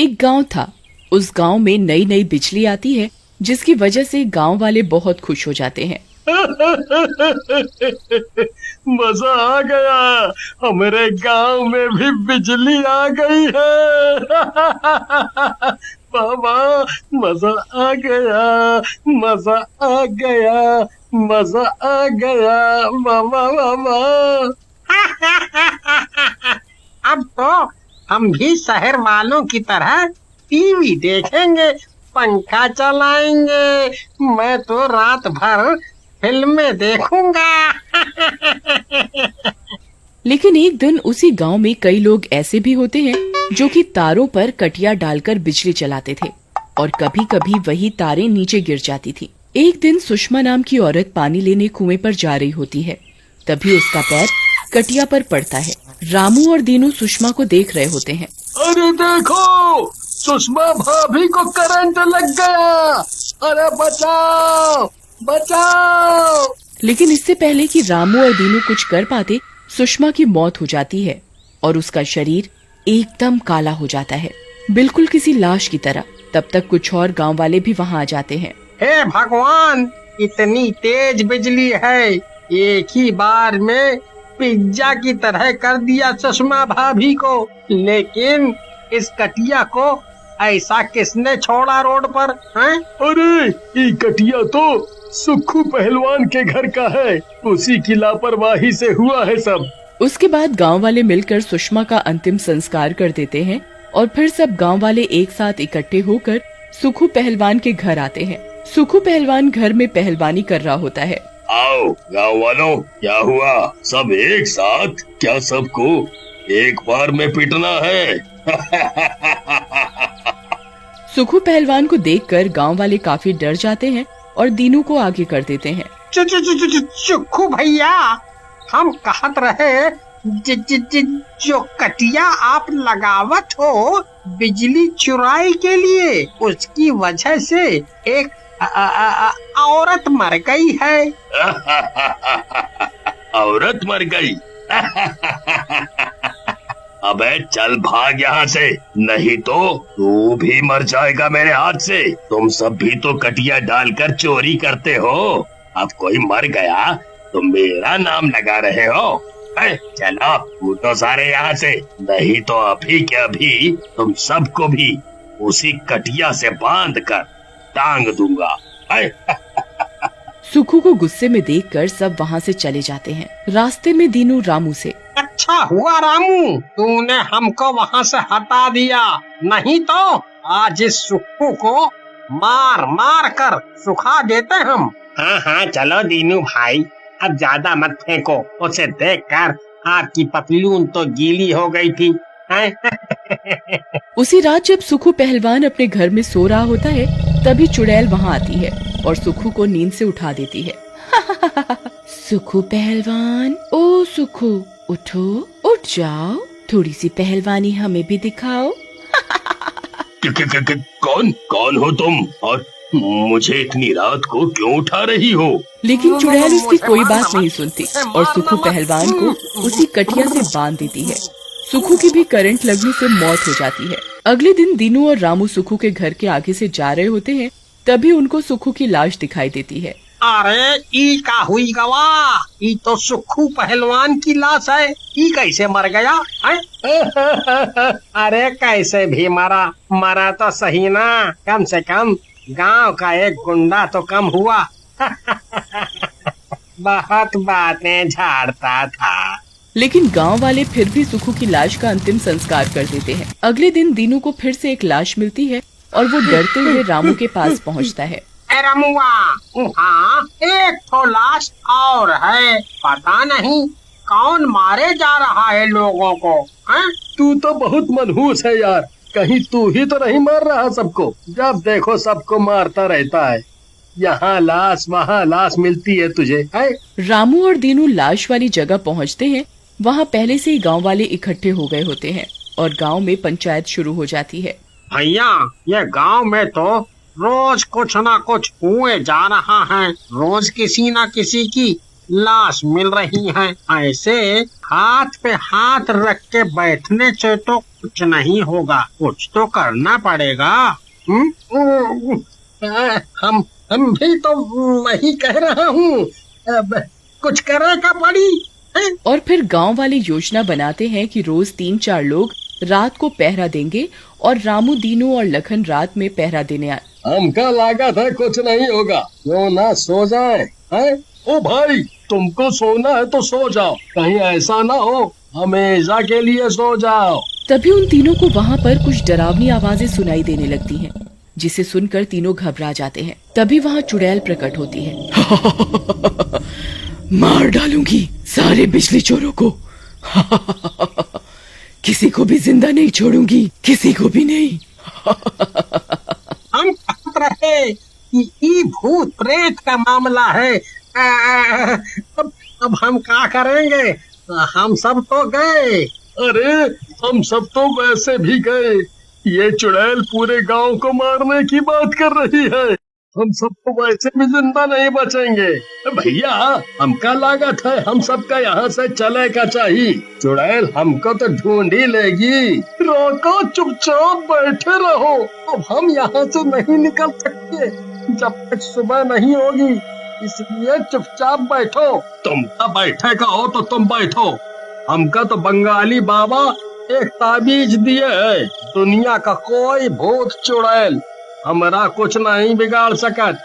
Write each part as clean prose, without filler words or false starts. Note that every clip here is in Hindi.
एक गांव था। उस गांव में नई नई बिजली आती है, जिसकी वजह से गांव वाले बहुत खुश हो जाते हैं। मजा आ गया, हमारे गांव में भी बिजली आ गई है। बाबा, मजा आ गया, मजा आ गया, मजा आ गया, बाबा बाबा। अब तो हम भी शहर वालों की तरह टीवी देखेंगे, पंखा चलाएंगे। मैं तो रात भर फिल्में देखूंगा। लेकिन एक दिन उसी गांव में कई लोग ऐसे भी होते हैं जो कि तारों पर कटिया डालकर बिजली चलाते थे, और कभी कभी वही तारें नीचे गिर जाती थी। एक दिन सुषमा नाम की औरत पानी लेने कुएं पर जा रही होती है। तभी उसका पैर कटिया पर पड़ता है। रामू और दीनू सुषमा को देख रहे होते हैं। अरे देखो, सुषमा भाभी को करंट लग गया। अरे बचाओ बचाओ। लेकिन इससे पहले कि रामू और दीनू कुछ कर पाते, सुषमा की मौत हो जाती है और उसका शरीर एकदम काला हो जाता है, बिल्कुल किसी लाश की तरह। तब तक कुछ और गांव वाले भी वहां आ जाते हैं। हे भगवान, इतनी तेज बिजली है, एक ही बार में पिज्जा की तरह कर दिया सुषमा भाभी को। लेकिन इस कटिया को ऐसा किसने छोड़ा रोड पर हैं? अरे ये कटिया तो सुखू पहलवान के घर का है, उसी की लापरवाही से हुआ है सब। उसके बाद गांव वाले मिलकर सुषमा का अंतिम संस्कार कर देते हैं और फिर सब गांव वाले एक साथ इकट्ठे होकर सुखू पहलवान के घर आते हैं। सुखू पहलवान घर में पहलवानी कर रहा होता है। आओ गाँव वालों, क्या हुआ? सब एक साथ? क्या सबको एक बार में पिटना है? सुखू पहलवान को देखकर गांव वाले काफी डर जाते हैं और दीनू को आगे कर देते हैं। सुखू भैया, हम कहत रहे जो कटिया आप लगावत हो बिजली चुराई के लिए, उसकी वजह से एक औरत मर गई है। औरत मर गई? अबे चल भाग यहाँ से, नहीं तो तू भी मर जाएगा मेरे हाथ से। तुम सब भी तो कटिया डालकर चोरी करते हो। अब कोई मर गया तो मेरा नाम लगा रहे हो। चलो तू तो सारे यहाँ से, नहीं तो अभी के अभी तुम सबको भी उसी कटिया से बांध कर टांग दूंगा। सुखू को गुस्से में देखकर सब वहाँ से चले जाते हैं। रास्ते में दीनू रामू से, अच्छा हुआ रामू, तूने हमको वहाँ से हटा दिया, नहीं तो आज इस सुक्कू को मार मार कर सुखा देते हम। हाँ चलो दीनू भाई, अब ज्यादा मत फेंको, उसे देखकर आपकी पतलून तो गीली हो गई थी। उसी रात जब सुखू पहलवान अपने घर में सो रहा होता है, तभी चुड़ैल वहाँ आती है और सुखू को नींद से उठा देती है। सुखू पहलवान, ओ सुखू उठो, उठ जाओ, थोड़ी सी पहलवानी हमें भी दिखाओ। कौन हो तुम और मुझे इतनी रात को क्यों उठा रही हो? लेकिन चुड़ैल उसकी कोई बात नहीं सुनती और सुखू पहलवान को उसी कटिया से बांध देती है। सुखू की भी करंट लगने से मौत हो जाती है। अगले दिन दीनू और रामू सुखू के घर के आगे से जा रहे होते हैं, तभी उनको सुखू की लाश दिखाई देती है। अरे ई का हुई गवा, ई तो सुखू पहलवान की लाश है, ई कैसे मर गया है? अरे कैसे भी मरा तो सही ना, कम से कम गांव का एक गुंडा तो कम हुआ। बहुत बातें झाड़ता था। लेकिन गांव वाले फिर भी सुखू की लाश का अंतिम संस्कार कर देते हैं। अगले दिन दीनू को फिर से एक लाश मिलती है और वो डरते हुए रामू के पास पहुंचता है। रमुआ, हाँ एक तो लाश और है, पता नहीं कौन मारे जा रहा है लोगों को। तू तो बहुत मनहूस है यार, कहीं तू ही तो नहीं मार रहा सबको? जब देखो सबको मारता रहता है, यहाँ लाश वहाँ लाश मिलती है तुझे है? रामू और दीनू लाश वाली जगह पहुँचते हैं। वहाँ पहले से ही गांव वाले इकट्ठे हो गए होते हैं और गांव में पंचायत शुरू हो जाती है। भैया, ये गांव में तो रोज कुछ ना कुछ हुए जा रहा है, रोज किसी ना किसी की लाश मिल रही है। ऐसे हाथ पे हाथ रख के बैठने से तो कुछ नहीं होगा, कुछ तो करना पड़ेगा। हम भी तो वही कह रहा हूँ, कुछ करेगा पड़ी है? और फिर गांव वाले योजना बनाते हैं कि रोज 3-4 लोग रात को पहरा देंगे और रामू, दीनू और लखन रात में पहरा देने आए। हमका लागत है कुछ नहीं होगा, क्यों ना सो जाए है? ओ भाई, तुमको सोना है तो सो जाओ, कहीं ऐसा ना हो हमेशा के लिए सो जाओ। तभी उन तीनों को वहाँ पर कुछ डरावनी आवाजें सुनाई देने लगती हैं, जिसे सुनकर तीनों घबरा जाते हैं। तभी वहाँ चुड़ैल प्रकट होती है। मार डालूंगी सारे बिजली चोरों को। किसी को भी जिंदा नहीं छोड़ूंगी, किसी को भी नहीं। हम कहत रहे कि ये भूत प्रेत का मामला है। अब हम क्या करेंगे? हम सब तो गए। अरे हम सब तो वैसे भी गए, ये चुड़ैल पूरे गांव को मारने की बात कर रही है, हम सब तो वैसे भी जिंदा नहीं बचेंगे। भैया, हमका लागत है हम सबका यहाँ से चले का चाहिए, चुड़ैल हमको तो ढूंढ ही लेगी। रोको, चुपचाप बैठे रहो, अब हम यहाँ से नहीं निकल सकते जब तक सुबह नहीं होगी, इसलिए चुपचाप बैठो। तुम बैठे का हो तो तुम बैठो, हमका तो बंगाली बाबा एक ताबीज दिए है, दुनिया का कोई भूत चुड़ैल हमारा कुछ नहीं बिगाड़ सकत।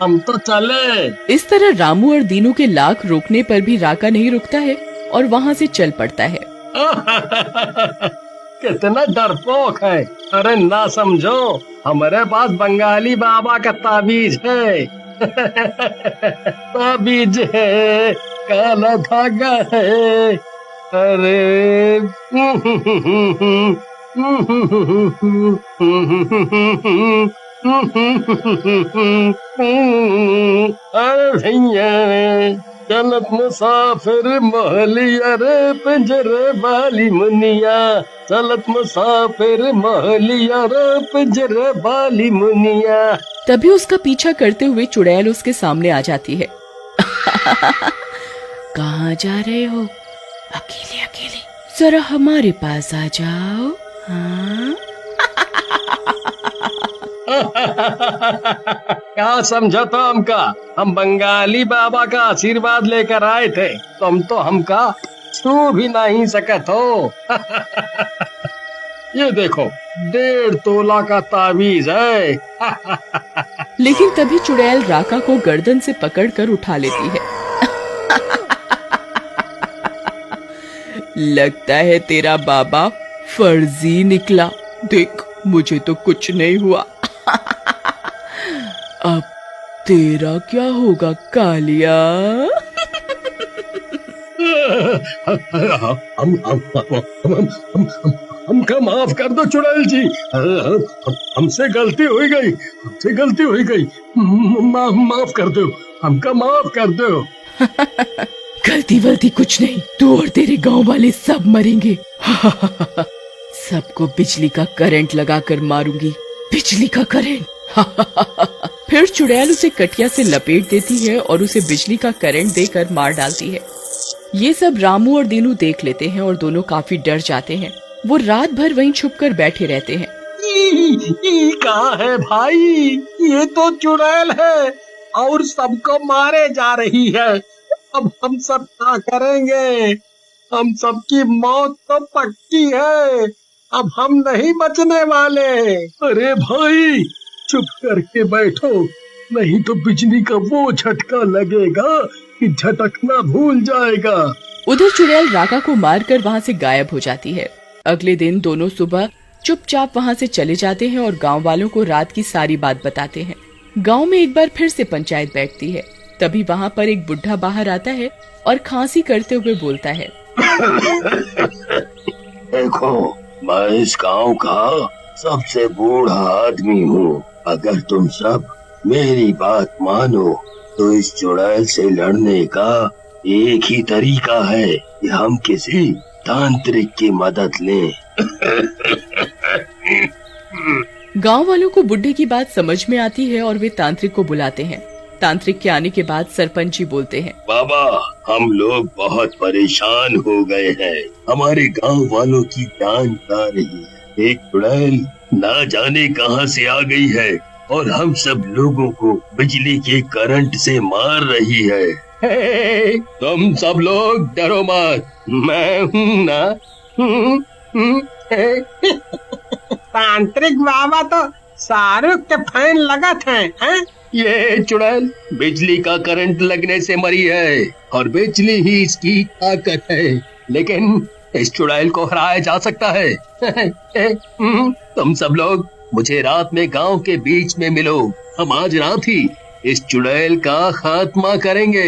हम तो चले। इस तरह रामू और दीनू के लाख रोकने पर भी राका नहीं रुकता है और वहाँ से चल पड़ता है। कितना डरपोक है। अरे ना समझो, हमारे पास बंगाली बाबा का ताबीज है। ताबीज है, काला धागा है। अरे अरे भैया, चलत मुसाफिर मोहलिया रे पिंजरे वाली मुनिया, चलत मुसाफिर मोहलिया रे पिंजरे वाली मुनिया। तभी उसका पीछा करते हुए चुड़ैल उसके सामने आ जाती है। कहाँ जा रहे हो? अकेले अकेले, जरा हमारे पास आ जाओ। हाँ? क्या समझा तो हमका? हम बंगाली बाबा का आशीर्वाद लेकर आए थे, तुम तो हमका छू भी नहीं सकत हो। ये देखो, 1.5 तोला का ताबीज है। लेकिन तभी चुड़ैल राका को गर्दन से पकड़कर उठा लेती है। लगता है तेरा बाबा फर्जी निकला, देख मुझे तो कुछ नहीं हुआ। अब तेरा क्या होगा कालिया? हमका माफ कर दो चुड़ैल जी, हमसे गलती हो गई, हमसे गलती हो गई, माफ कर दो, हमका माफ कर दो। गलती वलती कुछ नहीं, तू और तेरे गांव वाले सब मरेंगे। सबको बिजली का करंट लगाकर मारूंगी, बिजली का करंट। फिर चुड़ैल उसे कटिया से लपेट देती है और उसे बिजली का करंट देकर मार डालती है। ये सब रामू और दीनू देख लेते हैं और दोनों काफी डर जाते हैं। वो रात भर वहीं छुपकर बैठे रहते हैं। कहाँ है भाई? ये तो चुड़ैल है और सबको मारे जा रही है। अब हम सब क्या करेंगे? हम सबकी मौत तो पक्की है, अब हम नहीं बचने वाले। अरे भाई, चुप करके बैठो, नहीं तो बिजली का वो झटका लगेगा कि झटकना भूल जाएगा। उधर चुड़ैल राका को मारकर वहाँ से गायब हो जाती है। अगले दिन दोनों सुबह चुपचाप वहाँ से चले जाते हैं और गांव वालों को रात की सारी बात बताते हैं। गांव में एक बार फिर से पंचायत बैठती है। तभी वहाँ पर एक बुढ़ा बाहर आता है और खांसी करते हुए बोलता है। देखो, मैं इस गांव का सबसे बूढ़ा आदमी हूँ। अगर तुम सब मेरी बात मानो तो इस चुड़ैल से लड़ने का एक ही तरीका है कि हम किसी तांत्रिक की मदद लें। गांव वालों को बुढ़े की बात समझ में आती है और वे तांत्रिक को बुलाते हैं। तांत्रिक के आने के बाद सरपंच जी बोलते हैं, बाबा हम लोग बहुत परेशान हो गए हैं। हमारे गांव वालों की जान जा रही है। एक चुड़ैल ना जाने कहां से आ गई है और हम सब लोगों को बिजली के करंट से मार रही है। तुम सब लोग डरो मत, मैं हूँ ना। तांत्रिक बाबा तो शाहरुख के फैन लगत हैं। ये चुड़ैल बिजली का करंट लगने से मरी है और बिजली ही इसकी ताकत है, लेकिन इस चुड़ैल को हराया जा सकता है। तुम सब लोग मुझे रात में गांव के बीच में मिलो। हम आज रात ही इस चुड़ैल का खात्मा करेंगे।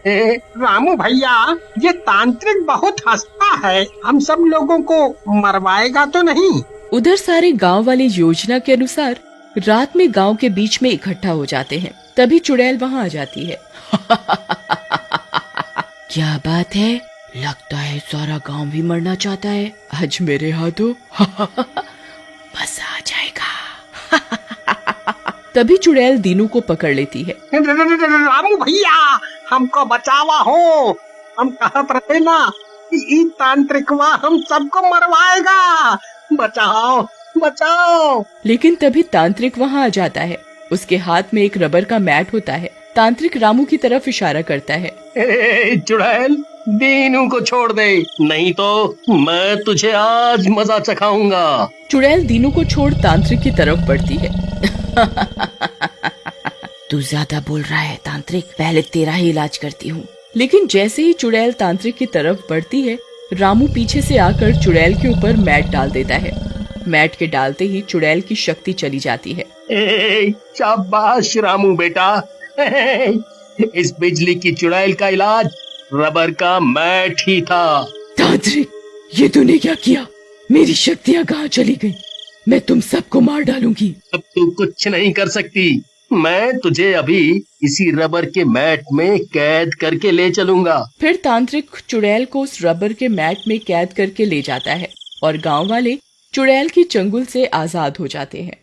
रामू भैया, ये तांत्रिक बहुत हंसता है, हम सब लोगों को मरवाएगा तो नहीं? उधर सारे गांव वाले योजना के अनुसार रात में गांव के बीच में इकट्ठा हो जाते हैं। तभी चुड़ैल वहां आ जाती है। क्या बात है, लगता है सारा गांव भी मरना चाहता है। आज मेरे हाथों मजा आ जाएगा। तभी चुड़ैल दीनू को पकड़ लेती है। रामू भैया, हमको बचावा हो। हम कहत रहे ना कि तांत्रिकवा हम सबको मरवाएगा। बचाओ बचाओ। लेकिन तभी तांत्रिक वहां आ जाता है। उसके हाथ में एक रबर का मैट होता है। तांत्रिक रामू की तरफ इशारा करता है। चुड़ैल, दीनू को छोड़ दे, नहीं तो मैं तुझे आज मजा चखाऊंगा। चुड़ैल दीनू को छोड़ तांत्रिक की तरफ बढ़ती है। तू ज्यादा बोल रहा है तांत्रिक, पहले तेरा ही इलाज करती हूँ। लेकिन जैसे ही चुड़ैल तांत्रिक की तरफ बढ़ती है, रामू पीछे से आकर चुड़ैल के ऊपर मैट डाल देता है। मैट के डालते ही चुड़ैल की शक्ति चली जाती है। शाबाश रामू बेटा। इस बिजली की चुड़ैल का इलाज रबर का मैट ही था। तांत्रिक, ये तूने क्या किया? मेरी शक्तियाँ कहाँ चली गई? मैं तुम सबको मार डालूंगी। अब तू कुछ नहीं कर सकती। मैं तुझे अभी इसी रबर के मैट में कैद करके ले चलूंगा। फिर तांत्रिक चुड़ैल को उस रबर के मैट में कैद करके ले जाता है और गांव वाले चुड़ैल की चंगुल से आजाद हो जाते हैं।